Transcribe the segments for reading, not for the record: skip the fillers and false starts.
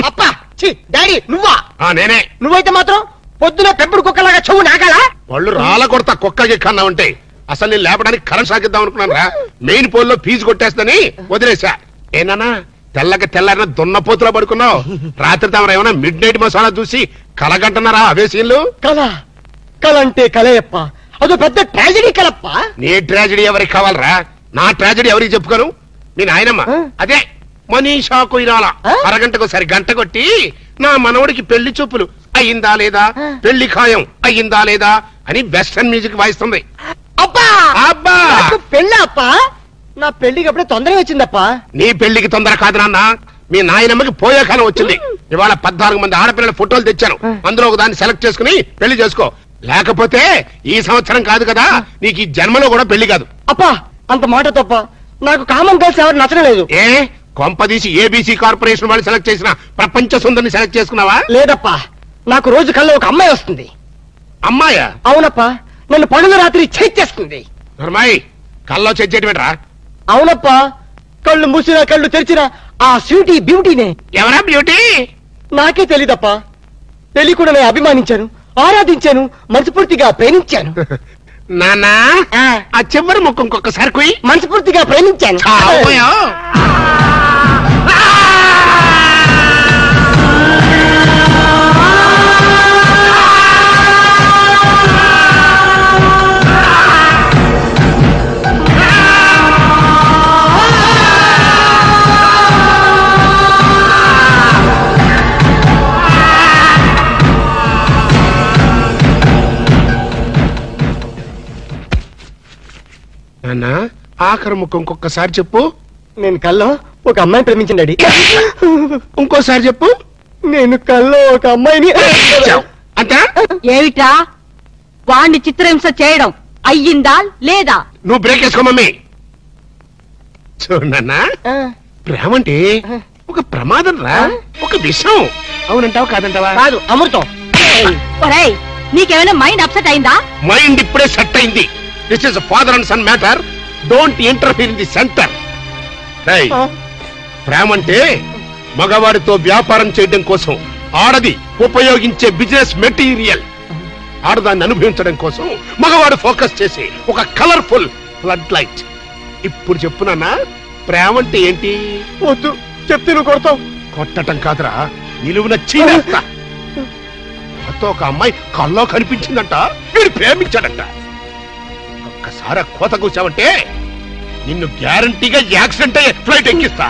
అప్పా డాడీ నువ్వా? నేనే. నువ్వైతే మాత్రం పొద్దున పెంపుడు కుక్కలాగా చెవు నాకాలా? వాళ్ళు రాళ్ళ కొడతా కుక్కకి కన్నా ఉంటే అసలు నేను లేపడానికి కరెంట్ సాగిద్దాం అనుకున్నాను రా. మెయిన్ పోల్ లో ఫీజు కొట్టేస్తని వదిలేసా. ఏనా తెల్లారిన దున్నపోతులా పడుకున్నావు. రాత్రి తమరు ఏమైనా మిడ్ నైట్ మసాలా చూసి కలగంటున్నారా అవే సీన్లు? కల అంటే కలయప్ప, అదో పెద్ద ట్రాజడీ కలప్ప. నీ ట్రాజడీ ఎవరికి కావాలరా? నా ట్రాజడీ ఎవరికి చెప్పుకోను? మీ నాయనమ్మ అదే మనీషా కొయిరాల అరగంటకు సరి గంట కొట్టి నా మనవడికి పెళ్లి చూపులు అయ్యిందా లేదా, పెళ్లి ఖాయం అయ్యిందా లేదా అని వెస్టర్న్ మ్యూజిక్ వాయిస్తుంది. అబ్బా అబ్బా పెళ్ళి అప్ప, నా పెళ్లికి అప్పుడే తొందరగా వచ్చిందప్పా. నీ పెళ్లికి తొందర కాదు నాన్న, మీ నాయనమ్మకి పోయే కాలం వచ్చింది. ఇవాళ 14 మంది ఆడపిల్లల ఫోటోలు తెచ్చాను, అందులో ఒక దాన్ని సెలెక్ట్ చేసుకుని పెళ్లి చేసుకో. లేకపోతే ఈ సంవత్సరం కాదు కదా, నీకు ఈ జన్మలో కూడా పెళ్లి కాదు. అప్పా అంత మాట తప్ప, నాకు కామన్ గర్ల్స్ ఎవరు నచ్చడం లేదు. ఏ కొంపదీసి ఏబీసీ కార్పొరేషన్ వాళ్ళు సెలెక్ట్ చేసిన ప్రపంచ సుందరిని సెలెక్ట్ చేసుకున్నావా? లేదప్పా, నాకు రోజు కల్లో ఒక అమ్మాయి వస్తుంది. అమ్మాయా? అవునప్పా, నన్ను పనుల రాత్రి చేస్తుంది. నర్మాయి కల్లో చెయ్యటమేట్రా? అవునప్పా, కళ్ళు మూసినా కళ్ళు తెరిచినా ఆ స్వీటీ బ్యూటీనే. ఎవరా బ్యూటీ? నాకే తెలీదప్పా. తెలియకుండా నేను అభిమానించాను, ఆరాధించాను, మనస్ఫూర్తిగా ప్రేమించాను. నానా ఆ చివరి ముక్కు ఇంకొకసారి కుయి. మనస్ఫూర్తిగా ప్రేమించాను. నాన్న ఆఖరి ముక్కు ఇంకొకసారి చెప్పు. నేను కల్లో ఒక అమ్మాయిని ప్రేమించండి. ఇంకోసారి చెప్పు. నేను కల్లో ఒక అమ్మాయిని. అంతా ఏమిటా వాణ్ణి చిత్రహింస చేయడం అయ్యిందా లేదా? నువ్వు బ్రేక్ వేసుకో మమ్మీ. చూడన్నా, ప్రేమంటే ఒక ప్రమాదం రా, ఒక విషయం. అవునంటావా కాదంటావా? కాదు, అమృతం. ఒరేయ్, నీకేమైనా మైండ్ అప్సెట్ అయిందా? మైండ్ ఇప్పుడే సెట్ అయింది. This is father and son matter, don't interfere in the centre. ప్రేమంటే మగవాడితో వ్యాపారం చేయడం కోసం ఆడది ఉపయోగించే బిజినెస్ మెటీరియల్. ఆడదాన్ని అనుభవించడం కోసం మగవాడు ఫోకస్ చేసి ఒక కలర్ఫుల్ ఫ్లడ్ లైట్. ఇప్పుడు చెప్పునన్నా, ప్రేమంటే ఏంటి? వద్దు చెప్తే నువ్వు కొడతావు. కొట్టటం కాదురా, నిలువున చీనేస్తా. కొత్త ఒక అమ్మాయి కల్లో కనిపించిందంట, వీడు ప్రేమించాడంట. ఒక్కసారి కోత కూర్చావంటే నిన్ను గ్యారంటీగా యాక్సిడెంట్ అయ్యే ఫ్లైట్ ఎక్కిస్తా.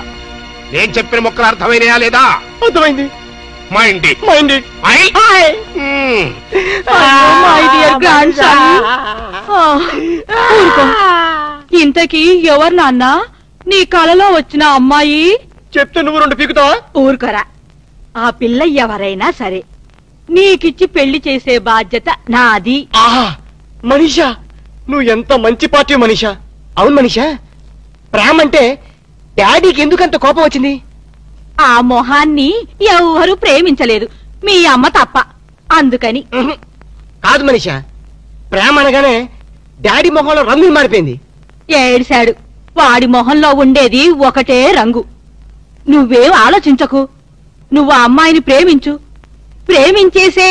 నేను చెప్పిన మొక్కలు అర్థమైనయా లేదా? అర్థమైంది. మైండ్ ఇంతకీ ఎవరు నాన్న నీ కలలో వచ్చిన అమ్మాయి? చెప్తే నువ్వు 2 పీకుతావా? ఊరుకోరా. ఆ పిల్ల ఎవరైనా సరే నీకిచ్చి పెళ్లి చేసే బాధ్యత నాది. మనీషా, నువ్వు ఎంత మంచి పార్టీ మనీషా. అవును మనీషా, ప్రేమంటే డాడీకి ఎందుకంత కోపం వచ్చింది? ఆ మొహాన్ని ఎవరు ప్రేమించలేదు, మీ అమ్మ తప్ప. అందుకని. కాదు మనీషా, ప్రేమ అనగానే డాడీ మొహంలో రంగు మారిపోయింది. ఏడిశాడు. వాడి మొహంలో ఉండేది ఒకటే రంగు. నువ్వేం ఆలోచించకు. నువ్వు ఆ అమ్మాయిని ప్రేమించు, ప్రేమించేసే